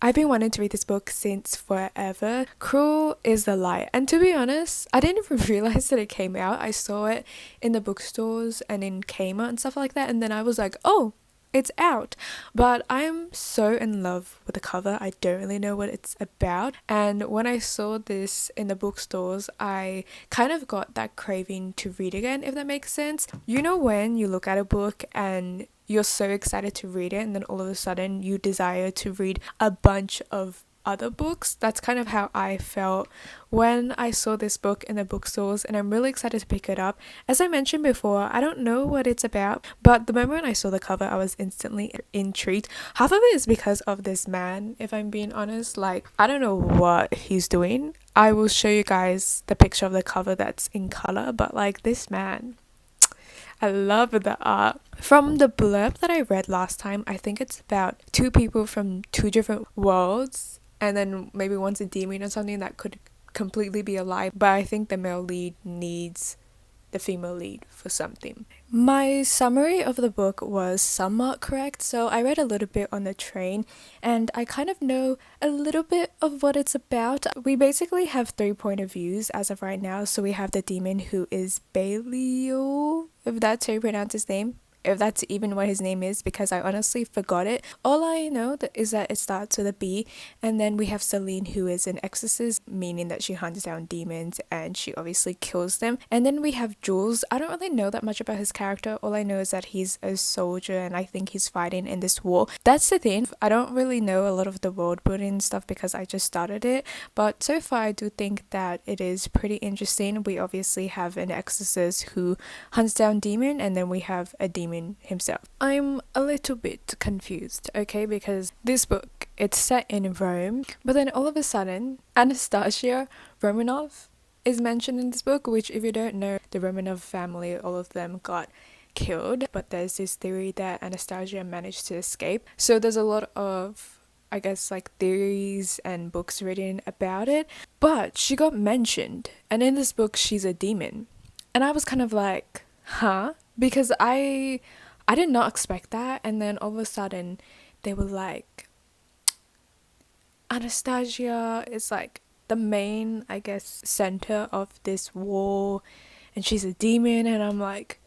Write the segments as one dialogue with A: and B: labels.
A: I've been wanting to read this book since forever. Cruel is the Lie. And to be honest, I didn't even realize that it came out. I saw it in the bookstores and in Kmart and stuff like that. And then I was like, oh, it's out. But I'm so in love with the cover. I don't really know what it's about. And when I saw this in the bookstores, I kind of got that craving to read again, if that makes sense. You know, when you look at a book and you're so excited to read it, and then all of a sudden you desire to read a bunch of other books. That's kind of how I felt when I saw this book in the bookstores, and I'm really excited to pick it up. As I mentioned before, I don't know what it's about, but the moment I saw the cover, I was instantly intrigued. Half of it is because of this man, if I'm being honest. Like, I don't know what he's doing. I will show you guys the picture of the cover that's in color, but like, this man, I love the art. From the blurb that I read last time, I think it's about two people from two different worlds, and then maybe one's a demon or something that could completely be a lie, but I think the male lead needs the female lead for something. My summary of the book was somewhat correct, so I read a little bit on the train and I kind of know a little bit of what it's about. We basically have 3 point of views as of right now. So we have the demon, who is Belial, if that's how you pronounce his name, if that's even what his name is, because I honestly forgot it. All I know is that it starts with a B. And then we have Celine, who is an exorcist, meaning that she hunts down demons and she obviously kills them. And then we have Jules. I don't really know that much about his character. All I know is that he's a soldier and I think he's fighting in this war. That's the thing. I don't really know a lot of the world building and stuff because I just started it, but so far I do think that it is pretty interesting. We obviously have an exorcist who hunts down demon, and then we have a demon himself. I'm a little bit confused, okay, because this book, it's set in Rome, but then all of a sudden Anastasia Romanov is mentioned in this book, which, if you don't know, the Romanov family, all of them got killed, but there's this theory that Anastasia managed to escape. So there's a lot of, I guess, like, theories and books written about it, but she got mentioned, and in this book she's a demon. And I was kind of like, huh? Because I did not expect that. And then all of a sudden they were like, Anastasia is like the main, I guess, center of this war, and she's a demon. And I'm like,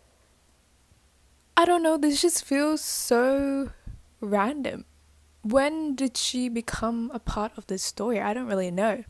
A: I don't know, this just feels so random. When did she become a part of this story? I don't really know.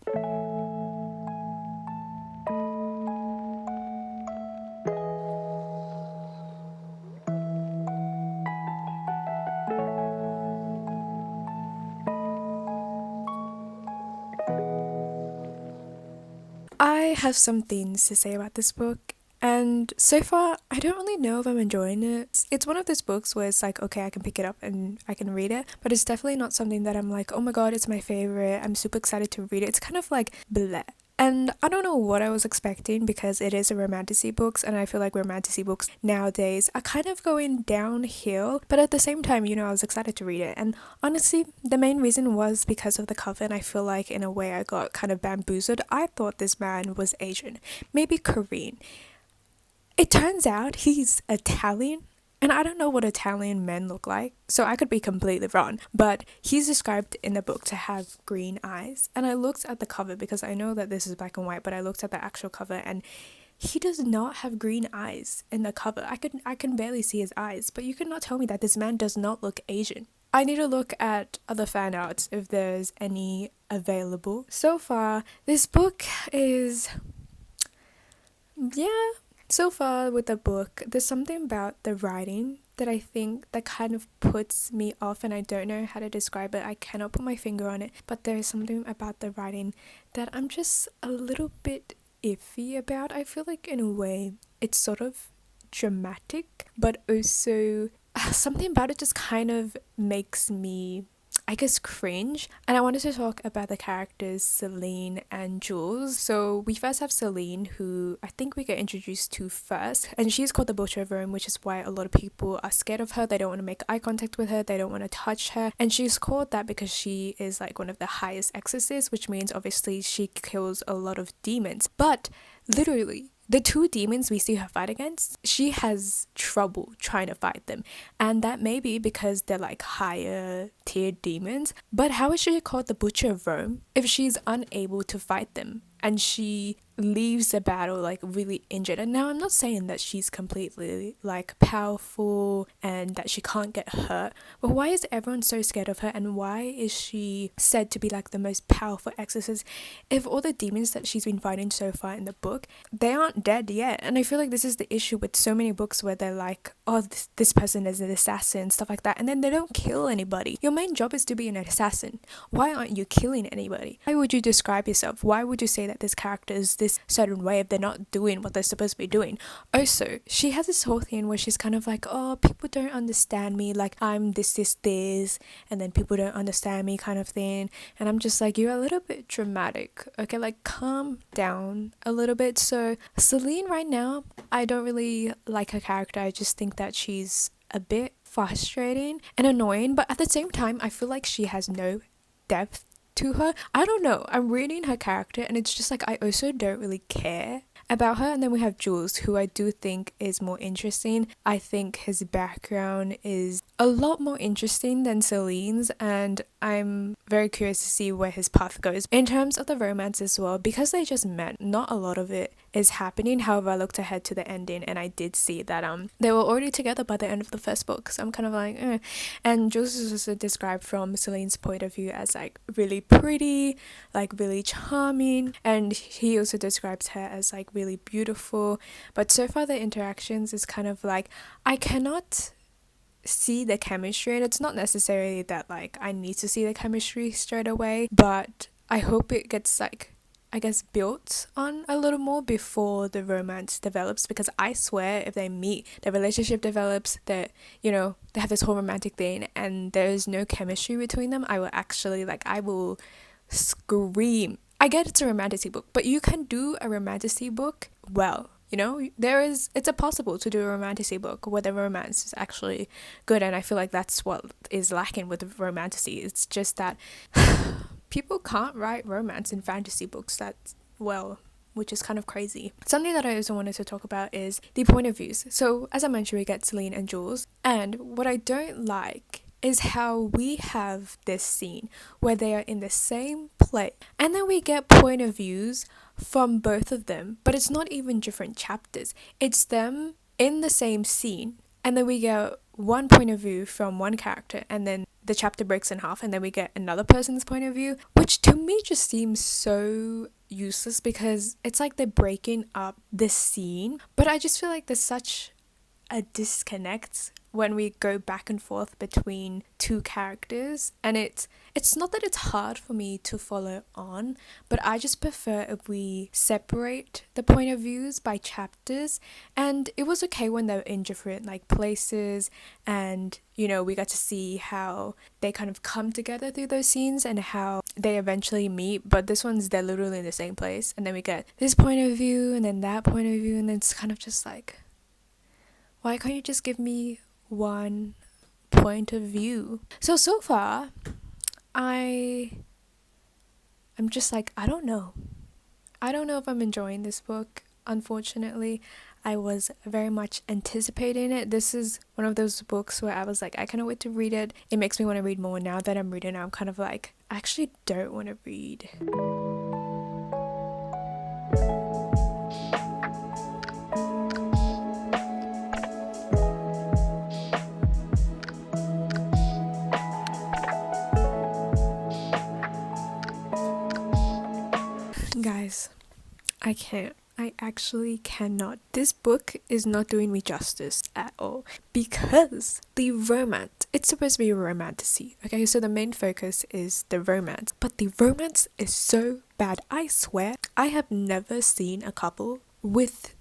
A: I have some things to say about this book, and so far I don't really know if I'm enjoying it. It's one of those books where it's like, okay, I can pick it up and I can read it, but it's definitely not something that I'm like, oh my god, it's my favorite, I'm super excited to read it. It's kind of like bleh. And I don't know what I was expecting, because it is a romantasy books, and I feel like romantasy books nowadays are kind of going downhill, but at the same time, you know, I was excited to read it. And honestly, the main reason was because of the cover, and I feel like in a way I got kind of bamboozled. I thought this man was Asian, maybe Korean. It turns out he's Italian, and I don't know what Italian men look like, so I could be completely wrong, but he's described in the book to have green eyes. And I looked at the cover, because I know that this is black and white, but I looked at the actual cover and he does not have green eyes in the cover. I can barely see his eyes, but you cannot tell me that this man does not look Asian. I need to look at other fan arts if there's any available. So far, this book is, yeah. So far with the book, there's something about the writing that I think that kind of puts me off, and I don't know how to describe it. I cannot put my finger on it, but there is something about the writing that I'm just a little bit iffy about. I feel like in a way it's sort of dramatic, but also something about it just kind of makes me, I guess, cringe. And I wanted to talk about the characters Celine and Jules. So we first have Celine, who I think we get introduced to first, and she's called the Butcher of Rome, which is why a lot of people are scared of her. They don't want to make eye contact with her, they don't want to touch her, and she's called that because she is like one of the highest exorcists, which means obviously she kills a lot of demons. But literally, the two demons we see her fight against, she has trouble trying to fight them. And that may be because they're like higher tiered demons. But how is she called the Butcher of Rome if she's unable to fight them? And she leaves the battle like really injured. And now I'm not saying that she's completely like powerful and that she can't get hurt, but why is everyone so scared of her, and why is she said to be like the most powerful exorcist if all the demons that she's been fighting so far in the book, they aren't dead yet? And I feel like this is the issue with so many books where they're like, oh, this person is an assassin, stuff like that, and then they don't kill anybody. Your main job is to be an assassin. Why aren't you killing anybody? Why would you describe yourself? Why would you say that this character is this certain way if they're not doing what they're supposed to be doing? Also, she has this whole thing where she's kind of like, oh, people don't understand me, like I'm this, and then people don't understand me kind of thing. And I'm just like, you're a little bit dramatic, okay? Like, calm down a little bit. So Celine right now, I don't really like her character. I just think that she's a bit frustrating and annoying, but at the same time, I feel like she has no depth to her. I don't know, I'm reading her character and it's just like I also don't really care about her. And then we have Jules, who I do think is more interesting. I think his background is a lot more interesting than Celine's, and I'm very curious to see where his path goes. In terms of the romance as well, because they just met, not a lot of it is happening. However, I looked ahead to the ending and I did see that they were already together by the end of the first book, so I'm kind of like And Jules is also described from Celine's point of view as like really pretty, like really charming, and he also describes her as like really beautiful. But so far the interactions is kind of like, I cannot see the chemistry, and it's not necessarily that like I need to see the chemistry straight away, but I hope it gets like, I guess, built on a little more before the romance develops, because I swear if they meet, the relationship develops, that, you know, they have this whole romantic thing and there's no chemistry between them, I will actually like, I will scream. I get it's a romantic book, but you can do a romantic book well. You know, it's possible to do a romantic book where the romance is actually good, and I feel like that's what is lacking with romantic. It's just that people can't write romance in fantasy books that well, which is kind of crazy. Something that I also wanted to talk about is the point of views. So as I mentioned, we get Celine and Jules, and what I don't like is how we have this scene where they are in the same place and then we get point of views from both of them, but it's not even different chapters. It's them in the same scene and then we get one point of view from one character and then the chapter breaks in half and then we get another person's point of view, which to me just seems so useless because it's like they're breaking up the scene. But I just feel like there's such a disconnect when we go back and forth between two characters, and it's not that it's hard for me to follow on, but I just prefer if we separate the point of views by chapters. And it was okay when they were in different like places, and you know, we got to see how they kind of come together through those scenes and how they eventually meet. But this one's, they're literally in the same place, and then we get this point of view and then that point of view, and then it's kind of just like, why can't you just give me one point of view? So far I'm just like, I don't know if I'm enjoying this book. Unfortunately, I was very much anticipating it. This is one of those books where I was like, I cannot wait to read it. It makes me want to read more. Now that I'm reading, I'm kind of like, I actually don't want to read. Guys, I actually cannot. This book is not doing me justice at all, because the romance, it's supposed to be a romantasy, okay? So the main focus is the romance, but the romance is so bad. I swear, I have never seen a couple with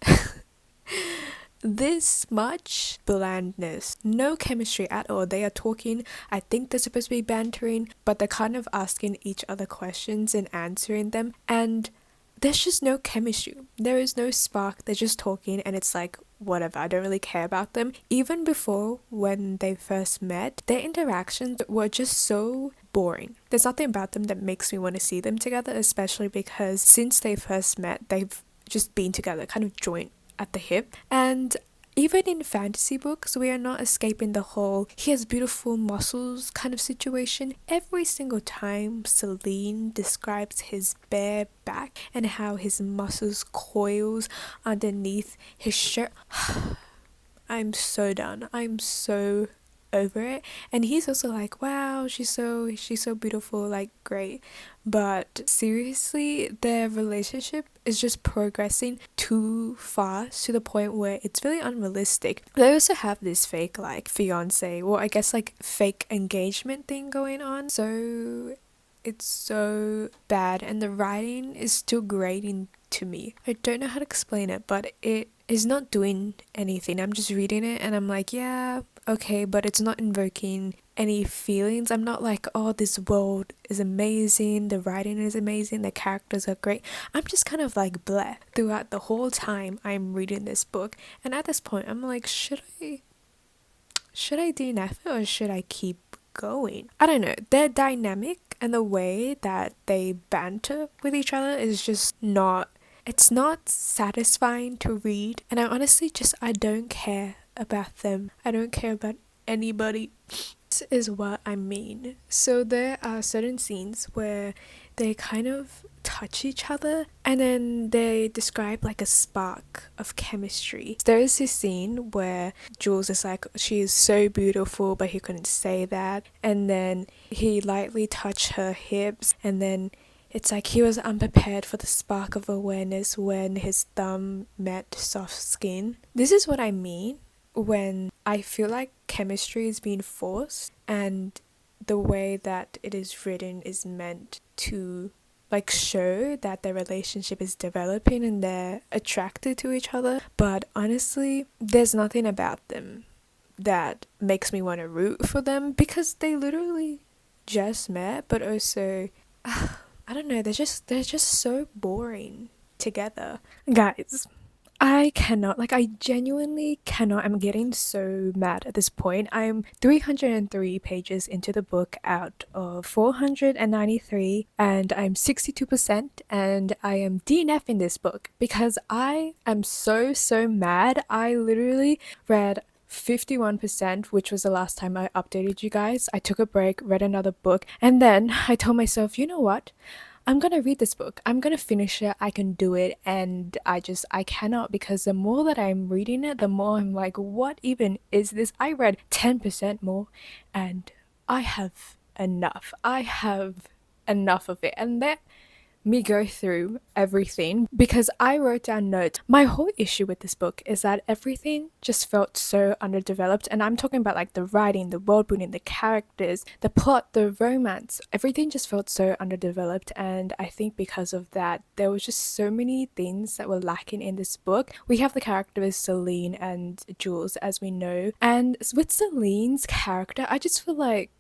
A: this much blandness, no chemistry at all. They are talking, I think they're supposed to be bantering, but they're kind of asking each other questions and answering them, and there's just no chemistry. There is no spark. They're just talking and it's like, whatever, I don't really care about them. Even before, when they first met, their interactions were just so boring. There's nothing about them that makes me want to see them together, especially because since they first met, they've just being together, kind of joint at the hip. And even in fantasy books, we are not escaping the whole he has beautiful muscles kind of situation. Every single time Celine describes his bare back and how his muscles coils underneath his shirt, I'm so done. I'm so over it. And he's also like, wow, she's so beautiful, like, great. But seriously, their relationship is just progressing too fast to the point where it's really unrealistic. They also have this fake like fiance, or I guess like fake engagement thing going on. So it's so bad, and the writing is still grating to me. I don't know how to explain it, but it is not doing anything. I'm just reading it and I'm like, yeah, okay, but it's not invoking any feelings. I'm not like, oh, this world is amazing, the writing is amazing, the characters are great. I'm just kind of like bleh throughout the whole time I'm reading this book. And at this point I'm like, should I DNF it or should I keep going? I don't know. Their dynamic and the way that they banter with each other is just not, it's not satisfying to read. And I honestly just, I don't care about them. I don't care about anybody. This is what I mean. So there are certain scenes where they kind of touch each other and then they describe like a spark of chemistry. There is this scene where Jules is like, she is so beautiful, but he couldn't say that, and then he lightly touched her hips, and then it's like he was unprepared for the spark of awareness when his thumb met soft skin. This is what I mean when I feel like chemistry is being forced and the way that it is written is meant to like show that their relationship is developing and they're attracted to each other. But honestly, there's nothing about them that makes me want to root for them, because they literally just met, but also I don't know, they're just so boring together. Guys, I cannot, like, I genuinely cannot. I'm getting so mad at this point. I'm 303 pages into the book out of 493, and I'm 62%, and I am DNFing this book because I am so mad. I literally read 51%, which was the last time I updated you guys. I took a break, read another book, and then I told myself, you know what? I'm gonna read this book. I'm gonna finish it. I can do it. And I cannot, because the more that I'm reading it, the more I'm like, what even is this? I read 10% more and I have enough. I have enough of it. And let me go through everything, because I wrote down notes. My whole issue with this book is that everything just felt so underdeveloped, and I'm talking about like the writing, the world building, the characters, the plot, the romance. Everything just felt so underdeveloped, and I think because of that there was just so many things that were lacking in this book. We have the characters Celine and Jules, as we know, and with Celine's character, I just feel like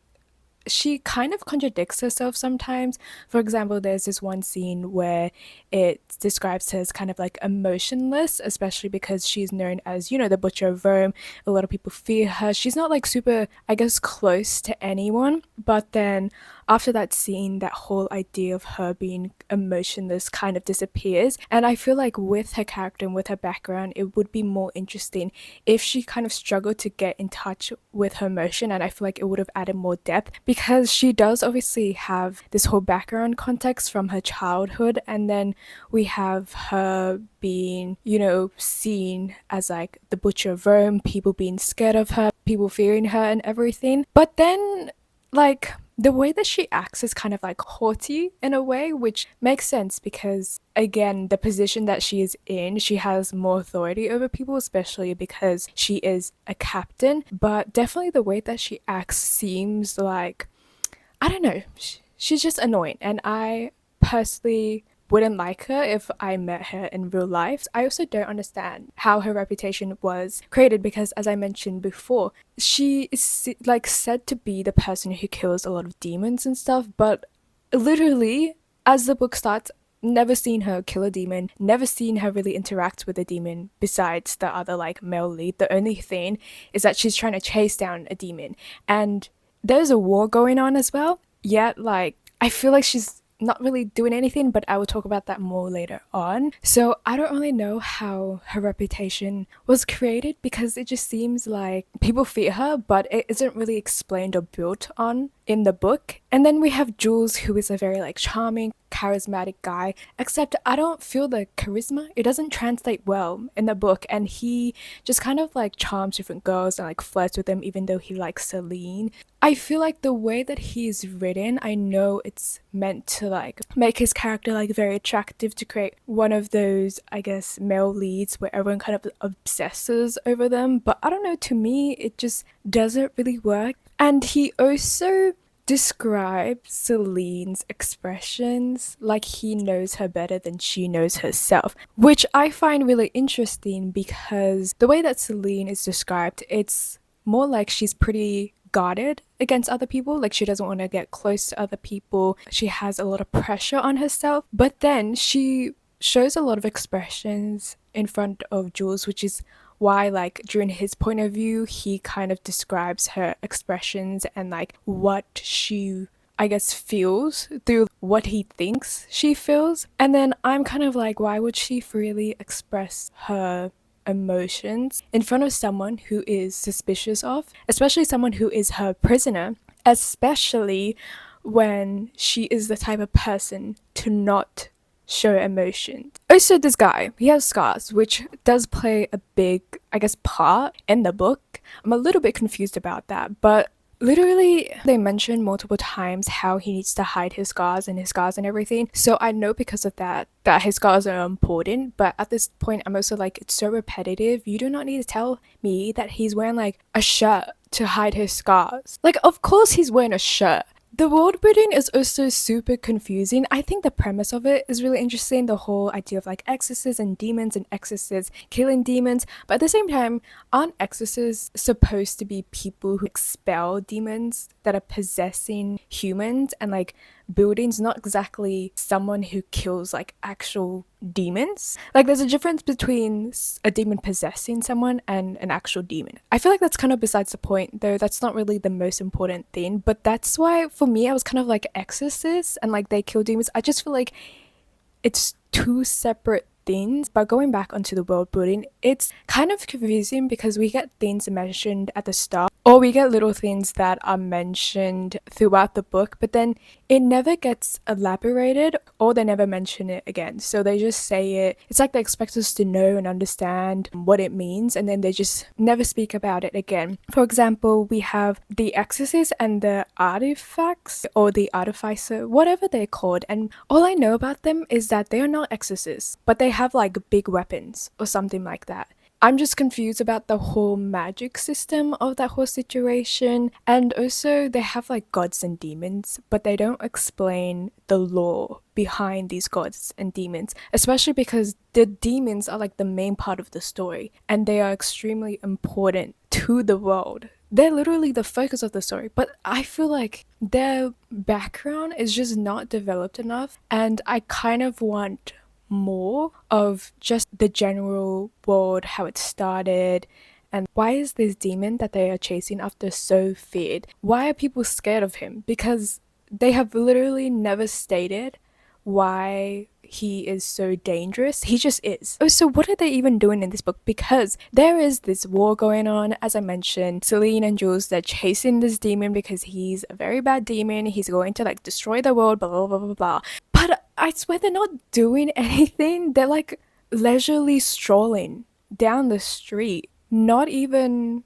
A: she kind of contradicts herself sometimes. For example, there's this one scene where it describes her as kind of like emotionless, especially because she's known as, you know, the Butcher of Rome. A lot of people fear her. She's not like super, I guess, close to anyone. But then after that scene, that whole idea of her being emotionless kind of disappears. And I feel like with her character and with her background, it would be more interesting if she kind of struggled to get in touch with her emotion, and I feel like it would have added more depth, because she does obviously have this whole background context from her childhood, and then we have her being, you know, seen as like the Butcher of Rome, people being scared of her, people fearing her and everything. But then like the way that she acts is kind of like haughty in a way, which makes sense because, again, the position that she is in, she has more authority over people, especially because she is a captain. But definitely the way that she acts seems like, I don't know, she's just annoying, and I personally wouldn't like her if I met her in real life. I also don't understand how her reputation was created, because as I mentioned before, she is like said to be the person who kills a lot of demons and stuff, but literally as the book starts, never seen her kill a demon, never seen her really interact with a demon besides the other like male lead. The only thing is that she's trying to chase down a demon, and there's a war going on as well, yet like I feel like she's not really doing anything, but I will talk about that more later on. So I don't really know how her reputation was created, because it just seems like people fear her, but it isn't really explained or built on in the book. And then we have Jules, who is a very like charming, charismatic guy, except I don't feel the charisma. It doesn't translate well in the book, and he just kind of like charms different girls and like flirts with them even though he likes Celine. I feel like the way that he's written, I know it's meant to like make his character like very attractive, to create one of those, I guess, male leads where everyone kind of obsesses over them, but I don't know, to me it just doesn't really work. And he also describes Celine's expressions like he knows her better than she knows herself, which I find really interesting, because the way that Celine is described, it's more like she's pretty guarded against other people, like she doesn't want to get close to other people, she has a lot of pressure on herself, but then she shows a lot of expressions in front of Jules, which is why like during his point of view he kind of describes her expressions and like what she, I guess, feels through what he thinks she feels. And then I'm kind of like, why would she freely express her emotions in front of someone who is suspicious of, especially someone who is her prisoner, especially when she is the type of person to not show emotion. Also, this guy, he has scars, which does play a big, I guess, part in the book. I'm a little bit confused about that, but literally they mention multiple times how he needs to hide his scars and everything, so I know because of that his scars are important. But at this point I'm also like, it's so repetitive, you do not need to tell me that he's wearing like a shirt to hide his scars. Like, of course he's wearing a shirt. The world building is also super confusing. I think the premise of it is really interesting, the whole idea of like exorcists and demons and exorcists killing demons, but at the same time, aren't exorcists supposed to be people who expel demons that are possessing humans and like buildings, not exactly someone who kills like actual demons? Like, there's a difference between a demon possessing someone and an actual demon. I feel like that's kind of besides the point, though. That's not really the most important thing, but that's why for me I was kind of like, exorcists and like they kill demons, I just feel like it's two separate things. But going back onto the world building, it's kind of confusing because we get things mentioned at the start, or we get little things that are mentioned throughout the book, but then it never gets elaborated, or they never mention it again. So they just say it. It's like they expect us to know and understand what it means, and then they just never speak about it again. For example, we have the exorcist and the artifacts, or the artificer, whatever they're called, and all I know about them is that they are not exorcists, but they have like big weapons or something like that. I'm just confused about the whole magic system of that whole situation. And also they have like gods and demons, but they don't explain the lore behind these gods and demons, especially because the demons are like the main part of the story and they are extremely important to the world. They're literally the focus of the story, but I feel like their background is just not developed enough, and I kind of want more of just the general world, how it started, and why is this demon that they are chasing after so feared? Why are people scared of him? Because they have literally never stated why he is so dangerous. He just is. Oh, so what are they even doing in this book? Because there is this war going on, as I mentioned. Celine and Jules, they're chasing this demon because he's a very bad demon. He's going to like destroy the world, blah blah blah blah blah. But I swear they're not doing anything. They're like leisurely strolling down the street, not even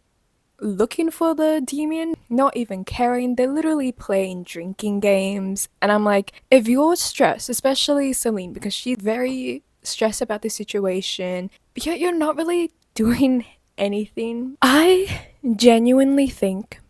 A: looking for the demon, not even caring. They're literally playing drinking games. And I'm like, if you're stressed, especially Celine, because she's very stressed about the situation, but yet you're not really doing anything. I genuinely think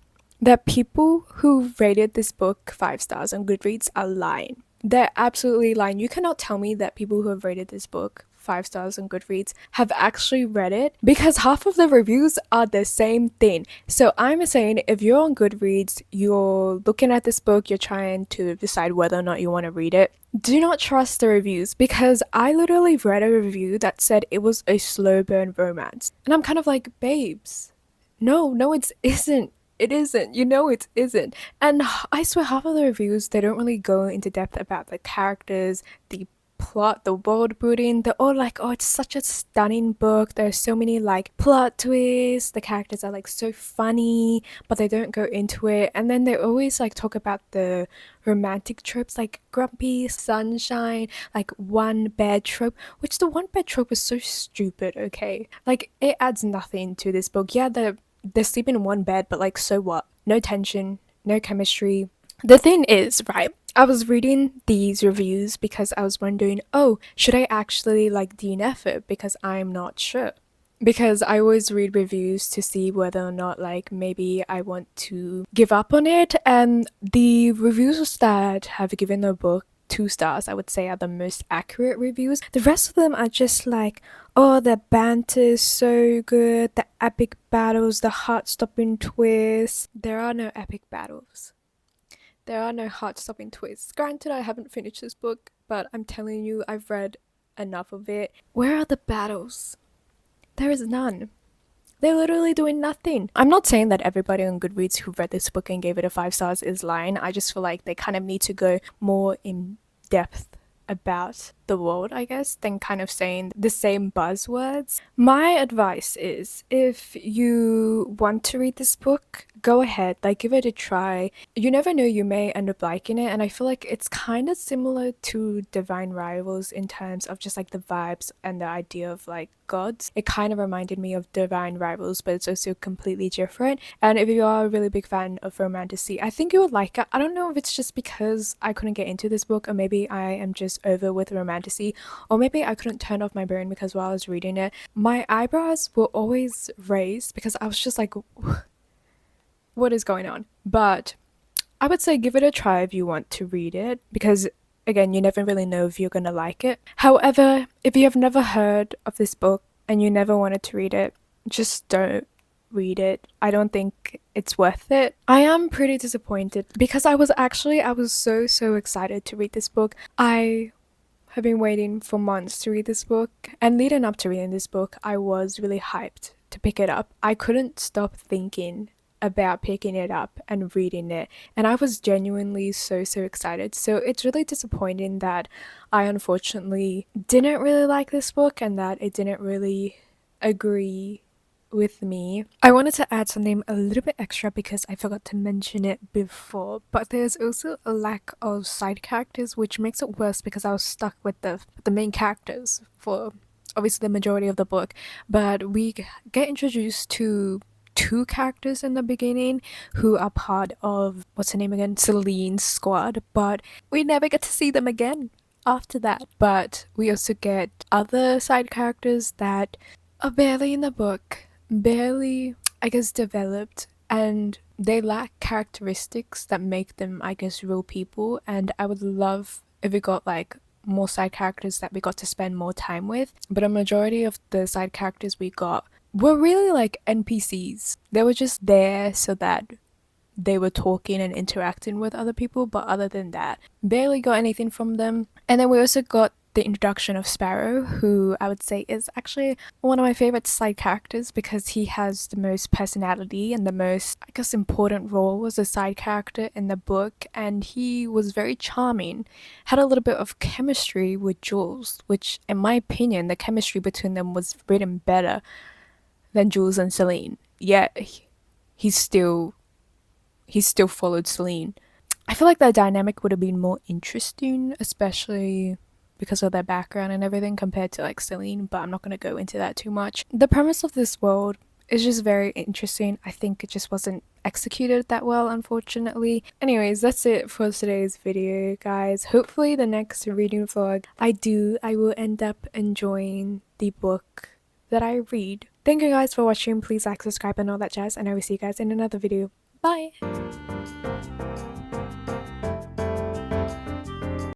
A: that people who rated this book 5 stars on Goodreads are lying. They're absolutely lying. You cannot tell me that people who have rated this book 5 stars on Goodreads have actually read it, because half of the reviews are the same thing. So I'm saying, if you're on Goodreads, you're looking at this book, you're trying to decide whether or not you want to read it, do not trust the reviews, because I literally read a review that said it was a slow burn romance. And I'm kind of like, babes, no, it isn't. it isn't. You know it isn't. And I swear half of the reviews, they don't really go into depth about the characters, the plot, the world building. They're all like, oh, it's such a stunning book. There's so many like plot twists. The characters are like so funny, but they don't go into it. And then they always like talk about the romantic tropes like grumpy, sunshine, like one bed trope, which the one bed trope is so stupid, okay? Like it adds nothing to this book. Yeah, they sleep in one bed, but like so what? No tension, no chemistry. The thing is, right, I was reading these reviews because I was wondering, oh, should I actually like DNF it? Because I'm not sure. Because I always read reviews to see whether or not like maybe I want to give up on it. And the reviews that have given the book 2 stars, I would say, are the most accurate reviews. The rest of them are just like, oh, the banter is so good, the epic battles, the heart-stopping twists. There are no epic battles. There are no heart-stopping twists. Granted, I haven't finished this book, but I'm telling you, I've read enough of it. Where are the battles? There is none. They're literally doing nothing. I'm not saying that everybody on Goodreads who read this book and gave it a 5 stars is lying. I just feel like they kind of need to go more in depth about the world, I guess, than kind of saying the same buzzwords. My advice is, if you want to read this book, go ahead, like give it a try. You never know, you may end up liking it, and I feel like it's kind of similar to Divine Rivals in terms of just like the vibes and the idea of like gods. It kind of reminded me of Divine Rivals, but it's also completely different. And if you are a really big fan of romantasy, I think you would like it. I don't know if it's just because I couldn't get into this book, or maybe I am just over with romantasy, or maybe I couldn't turn off my brain because while I was reading it, my eyebrows were always raised because I was just like, what is going on? But I would say give it a try if you want to read it, because again, you never really know if you're gonna like it. However, if you have never heard of this book and you never wanted to read it, just don't read it. I don't think it's worth it. I am pretty disappointed because I was so excited to read this book. I have been waiting for months to read this book, and leading up to reading this book, I was really hyped to pick it up. I couldn't stop thinking about picking it up and reading it, and I was genuinely so excited. So it's really disappointing that I unfortunately didn't really like this book and that it didn't really agree with me. I wanted to add something a little bit extra because I forgot to mention it before, but there's also a lack of side characters, which makes it worse because I was stuck with the main characters for obviously the majority of the book. But we get introduced to 2 characters in the beginning who are part of, what's her name again, 𝐦𝐮𝐬𝐢𝐬's squad, but we never get to see them again after that. But we also get other side characters that are barely in the book, barely, I guess, developed, and they lack characteristics that make them, I guess, real people. And I would love if we got like more side characters that we got to spend more time with, but a majority of the side characters we got were really like NPCs. They were just there so that they were talking and interacting with other people, but other than that, barely got anything from them. And then we also got the introduction of Sparrow, who I would say is actually one of my favorite side characters because he has the most personality and the most, I guess, important role as a side character in the book, and he was very charming, had a little bit of chemistry with Jules, which in my opinion, the chemistry between them was written better than Jules and Celine. Yet he still followed 𝐦𝐮𝐬𝐢. I feel like their dynamic would have been more interesting, especially because of their background and everything, compared to like 𝐦𝐮𝐬𝐢, but I'm not going to go into that too much. The premise of this world is just very interesting. I think it just wasn't executed that well, unfortunately. Anyways, that's it for today's video, guys. Hopefully the next reading vlog I will end up enjoying the book that I read. Thank you guys for watching. Please like, subscribe and all that jazz, and I will see you guys in another video. Bye!